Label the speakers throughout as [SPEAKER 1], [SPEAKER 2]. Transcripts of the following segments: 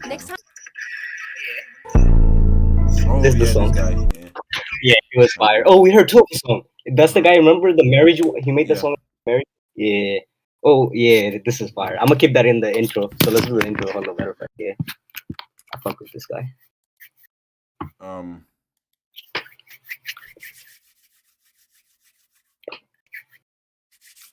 [SPEAKER 1] Next time.
[SPEAKER 2] Oh,
[SPEAKER 3] This is the
[SPEAKER 2] yeah,
[SPEAKER 3] song.
[SPEAKER 2] this guy. Yeah.
[SPEAKER 3] Yeah, he was fire. Oh, we heard two of the song. That's the guy. Remember the marriage? He made the
[SPEAKER 2] Yeah.
[SPEAKER 3] song marriage. Yeah. Oh yeah, this is fire. I'm gonna keep that in the intro. So let's do the intro. Hold on, matter of fact. Yeah, I fuck with this guy.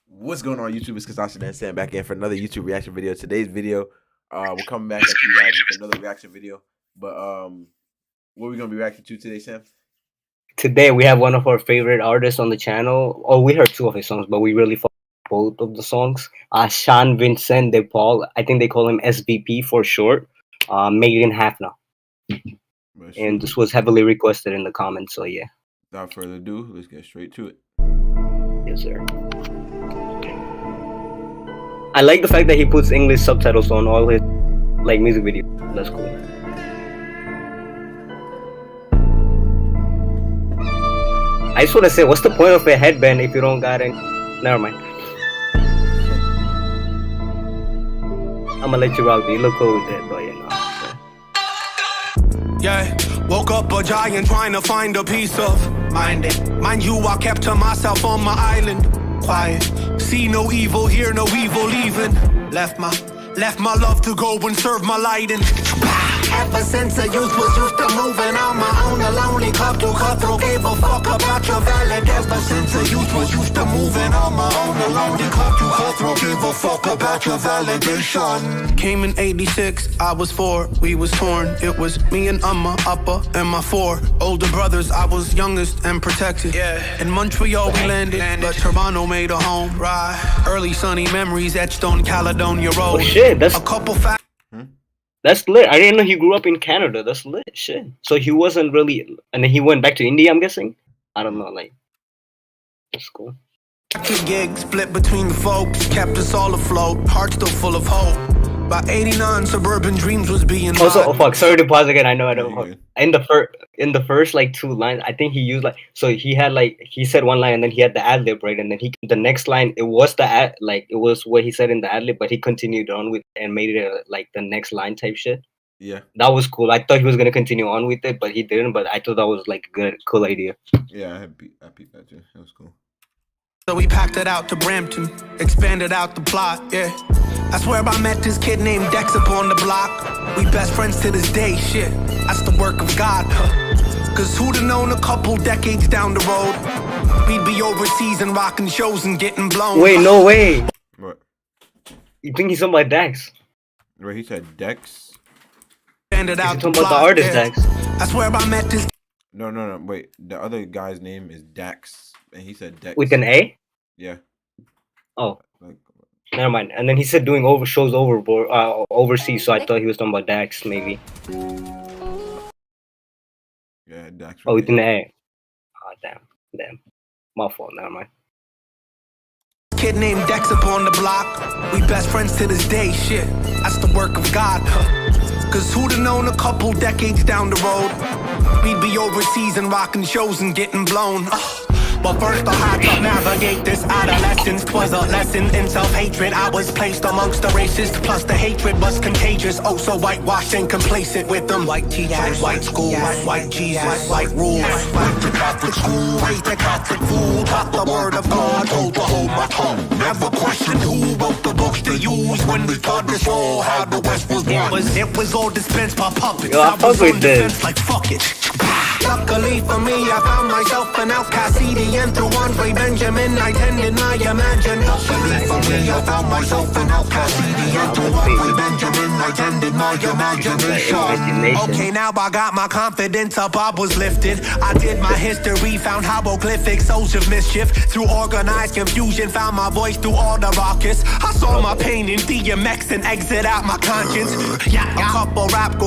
[SPEAKER 2] What's going on, YouTube? It's Castashin and Sam back in for another YouTube reaction video. Today's video, we're coming back at you guys with another reaction video. But what are we gonna be reacting to today, Sam?
[SPEAKER 3] Today we have one of our favorite artists on the channel. Oh, we heard two of his songs, but we really fuck both of the songs. Shan Vincent, I think they call him SVP for short. Made in Jaffna. And this was heavily requested in the comments. So yeah.
[SPEAKER 2] Without further ado, let's get straight to it.
[SPEAKER 3] Yes, sir. I like the fact that he puts English subtitles on all his like music videos. That's cool. I just want to say, what's the point of a headband if you don't got any? Never mind. I'm gonna let you rock. You look cool with it, but you know.
[SPEAKER 4] Yeah, woke up a giant trying to find a piece of mind it. Mind you, I kept to myself on my island. Quiet, see no evil, hear no evil even. Left my love to go and serve my light in. Ever since I used to moving on my own, a lonely cop to cutthroat, gave a fuck about your valid. Ever since I used to moving on my own, a lonely cop to cutthroat, gave a fuck about your validation. Came in 86, I was 4, we was torn. It was me and Upper and my 4 older brothers. I was youngest and protected. Yeah. In Montreal we landed, but Toronto made a home. Right. Early sunny memories etched on Caledonia Road.
[SPEAKER 3] Oh shit, that's
[SPEAKER 4] a couple facts.
[SPEAKER 3] That's lit. I didn't know he grew up in Canada. That's lit. Shit. So he wasn't really, and then he went back to India, I'm guessing. I don't know. Like, that's cool.
[SPEAKER 4] Gig split between the folks, kept us all afloat. Heart still full of hope. By 89, suburban dreams was being.
[SPEAKER 3] Also, oh fuck. Sorry to pause again. I know. In the first like 2 lines, I think he used like, so he had like, he said one line and then he had the ad lib, right? And then the next line, it was it was what he said in the ad lib, but he continued on with and made it like the next line type shit.
[SPEAKER 2] Yeah,
[SPEAKER 3] that was cool. I thought he was gonna continue on with it, but he didn't. But I thought that was like a cool idea.
[SPEAKER 2] Yeah, I peeped that too. That was cool.
[SPEAKER 4] So we packed it out to Brampton, expanded out the plot, yeah. That's where I met this kid named Dex upon the block. We best friends to this day, shit. That's the work of God, huh? Cause who'd have known a couple decades down the road we'd be overseas and rocking shows and getting blown.
[SPEAKER 3] Wait, no way.
[SPEAKER 2] What?
[SPEAKER 3] You think he's talking about Dex?
[SPEAKER 2] Right, he said Dex.
[SPEAKER 4] Expanded out
[SPEAKER 3] he's talking about the artist, yeah. Dex.
[SPEAKER 4] That's where I met this.
[SPEAKER 2] No, wait. The other guy's name is Dax, and he said Dex.
[SPEAKER 3] With an A?
[SPEAKER 2] Yeah.
[SPEAKER 3] Oh. Never mind. And then he said doing shows overseas, so I thought he was talking about Dax, maybe.
[SPEAKER 2] Yeah, Dax.
[SPEAKER 3] Oh, with an A. Oh, damn. My fault. Never mind.
[SPEAKER 4] Kid named Dex upon the block. We best friends to this day, shit. That's the work of God, huh? Cause who'd have known a couple decades down the road we'd be overseas and rocking shows and getting blown. But first I had to navigate this adolescence. 'Twas a lesson in self-hatred. I was placed amongst the racist, plus the hatred was contagious. Oh, so whitewashed and complacent with them white teachers, white schools, white Jesus, white rules. Went to Catholic school, raised a Catholic fool. Taught the word of God, told to hold my tongue. Never questioned who wrote the books to use when we thought this all how the West was won. It was all dispensed by puppets.
[SPEAKER 3] Yo, I fuck with this.
[SPEAKER 4] Like fuck it. Luckily for me, I found myself an outcast CDN through Andre Benjamin. I tended my imagination. Luckily for me, I found myself an outcast CDN through Andre Benjamin. I tended my imagination. Okay, now I got my confidence up, I was lifted. I did my history, found hieroglyphics, souls of mischief. Through organized confusion, found my voice through all the raucous. I saw my pain in DMX and exit out my conscience. Yeah, a couple rap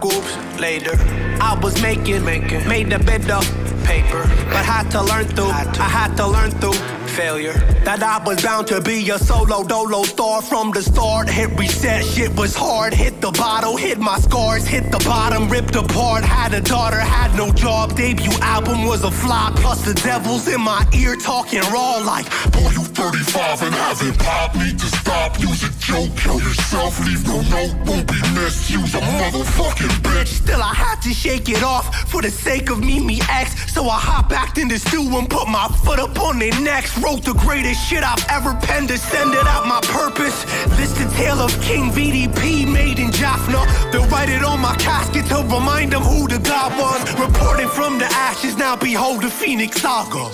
[SPEAKER 4] groups later. I was made a bit of paper, but had to learn through. I had to learn through failure that I was bound to be a solo dolo star from the start. Hit reset, shit was hard. Hit the bottle, hit my scars, hit the bottom, ripped apart. Had a daughter, had no job. Debut album was a flop. Plus the devil's in my ear talking raw like, boy, you 35 and haven't pop. Need to stop, use a joke, kill yourself, leave no note, won't be missed. Use a motherfucking bitch. Still I had to shake it off for the sake of me X. So I hop back in the stew and put my foot up on their necks. Wrote the greatest shit I've ever penned, descended out my purpose. This the tale of King VDP made in Jaffna. They'll write it on my casket to remind them who the god was. Reporting from the ashes, now behold the Phoenix Saga.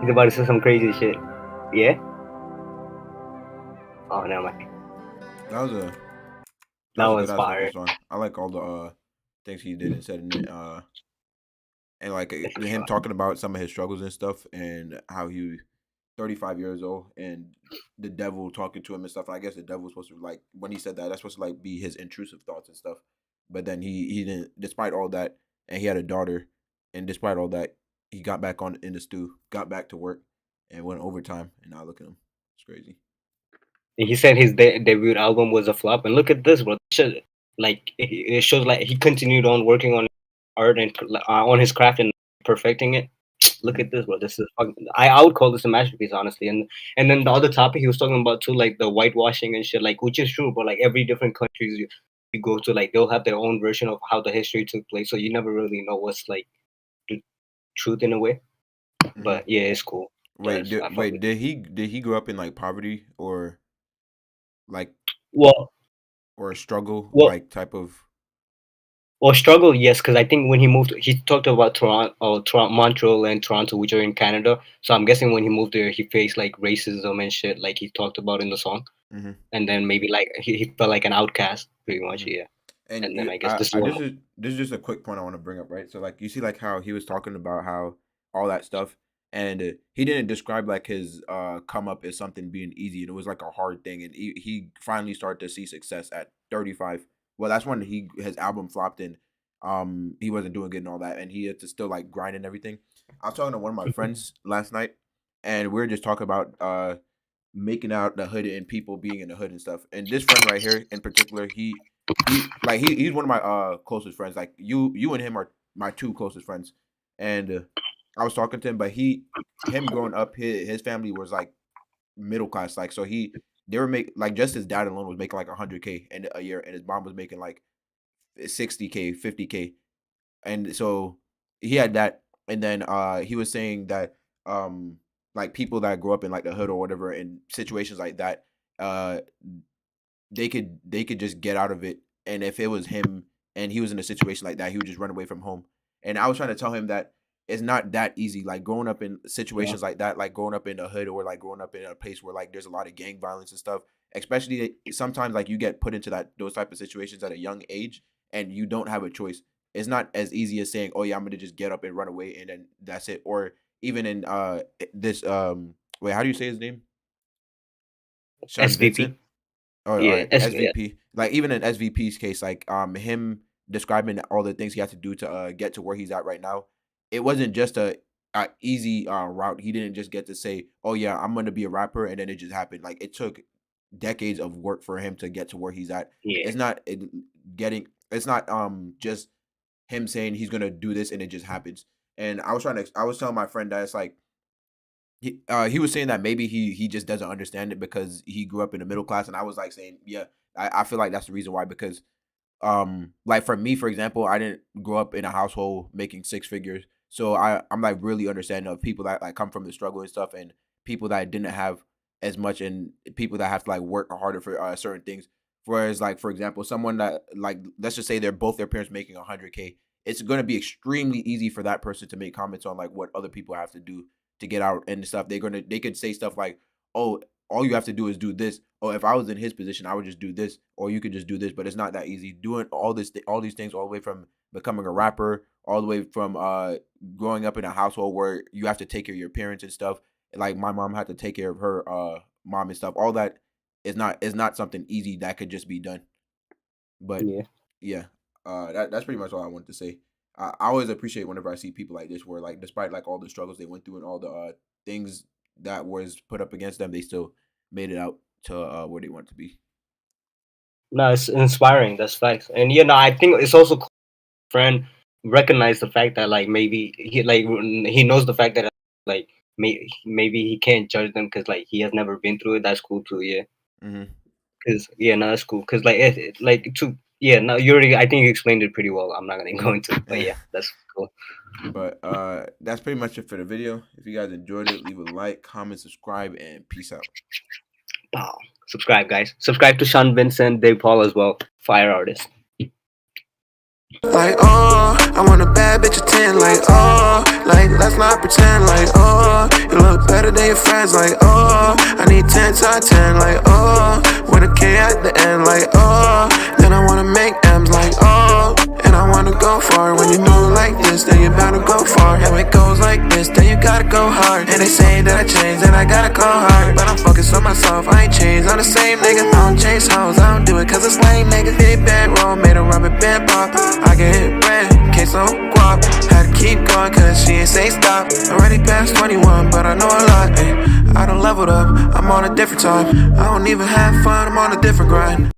[SPEAKER 3] He's about to say some crazy shit. Yeah? Oh, never mind. That was fire.
[SPEAKER 2] I like all the things he did and said in it. And like him talking about some of his struggles and stuff, and how he was 35 years old and the devil talking to him and stuff. And I guess the devil was supposed to, like, when he said that, that's supposed to like be his intrusive thoughts and stuff. But then he didn't, despite all that, and he had a daughter, and despite all that, he got back on in the stew, got back to work, and went overtime. And now look at him, it's crazy.
[SPEAKER 3] He said his debut album was a flop, and look at this, bro. Like it shows like he continued on working on art and on his craft and perfecting it. Look at this, bro. This is I would call this a masterpiece, honestly. And then the other topic he was talking about too, like the whitewashing and shit, like, which is true, but like every different countries you go to, like they'll have their own version of how the history took place, so you never really know what's like the truth in a way. But yeah, it's cool.
[SPEAKER 2] Wait, did he grow up in like poverty or like or a struggle like type of?
[SPEAKER 3] Well, struggle, yes, because I think when he moved, he talked about Toronto, Montreal, and Toronto, which are in Canada. So I'm guessing when he moved there, he faced like racism and shit, like he talked about in the song. And then maybe like he felt like an outcast, pretty much, yeah. And then I guess this
[SPEAKER 2] is just a quick point I want to bring up, right? So like you see like how he was talking about how all that stuff, and he didn't describe like his come up as something being easy, and it was like a hard thing, and he finally started to see success at 35. Well, that's when his album flopped and he wasn't doing good and all that, and he had to still like grind and everything. I was talking to one of my friends last night, and we were just talking about making out the hood and people being in the hood and stuff. And this friend right here in particular, he's one of my closest friends. Like you and him are my two closest friends. And I was talking to him, but him growing up, his family was like middle class, like so they were like just his dad alone was making like $100K a year, and his mom was making like $60K, $50K, and so he had that. And then he was saying that like people that grow up in like the hood or whatever in situations like that, they could just get out of it. And if it was him and he was in a situation like that, he would just run away from home. And I was trying to tell him that it's not that easy. Like growing up in situations like that, like growing up in the hood or like growing up in a place where like there's a lot of gang violence and stuff, especially sometimes like you get put into those type of situations at a young age and you don't have a choice. It's not as easy as saying, oh yeah, I'm going to just get up and run away and then that's it. Or even in this, wait, how do you say his name? Shan Vincent? Oh, yeah, SVP. Yeah. Like even in SVP's case, like him describing all the things he had to do to get to where he's at right now, it wasn't just a easy route. He didn't just get to say, oh yeah, I'm gonna be a rapper, and then it just happened. Like it took decades of work for him to get to where he's at. Yeah. It's not just him saying he's gonna do this and it just happens. And I was telling my friend that it's like he was saying that maybe he just doesn't understand it because he grew up in the middle class, and I was like saying, yeah, I feel like that's the reason why, because like for me, for example, I didn't grow up in a household making six figures. So I'm like really understanding of people that like come from the struggle and stuff, and people that didn't have as much, and people that have to like work harder for certain things. Whereas like, for example, someone that like, let's just say both their parents making $100K, it's going to be extremely easy for that person to make comments on like what other people have to do to get out and stuff. They could say stuff like, oh, all you have to do is do this. Oh, if I was in his position, I would just do this, or you could just do this. But it's not that easy. Doing all these things all the way from becoming a rapper, all the way from growing up in a household where you have to take care of your parents and stuff. Like my mom had to take care of her mom and stuff. All that it's not something easy that could just be done. But
[SPEAKER 3] Yeah.
[SPEAKER 2] yeah, that's pretty much all I wanted to say. I always appreciate whenever I see people like this, where like despite like all the struggles they went through and all the things that was put up against them, they still made it out to where they want to be.
[SPEAKER 3] No, it's inspiring. That's facts. And you know, I think it's also cool friend recognize the fact that like maybe he knows the fact that like maybe he can't judge them because like he has never been through it. That's cool too. Yeah.
[SPEAKER 2] Mm-hmm.
[SPEAKER 3] Cause yeah, no, that's cool. Cause like like to yeah, no, you already. I think you explained it pretty well. I'm not gonna go into it, but yeah, that's cool.
[SPEAKER 2] But that's pretty much it for the video. If you guys enjoyed it, leave a like, comment, subscribe, and peace out.
[SPEAKER 3] Wow. Subscribe, guys. Subscribe to Shan Vincent, 𝐷𝐞𝐿 as well. Fire artist.
[SPEAKER 4] Like, oh, I want a bad bitch at 10. Like, oh, like, let's not pretend. Like, oh, you look better than your friends. Like, oh, I need 10 to 10. Like, oh, with a K at the end. Like, oh, then I wanna make M's. Like, oh, and I wanna go far. When you move like this, then you bound to go far. And when it goes like this, then you gotta go hard. And they say that I changed, and I gotta go hard. But I'm focused on myself, I ain't changed. I'm the same nigga. I don't chase hoes, I don't do it cause it's lame, nigga. Hit bad roll, made a rubber band pop. I get hit red, case no guap. Had to keep going cause she ain't say stop. Already past 21, but I know a lot. Ay, I done leveled up, I'm on a different time. I don't even have fun, I'm on a different grind.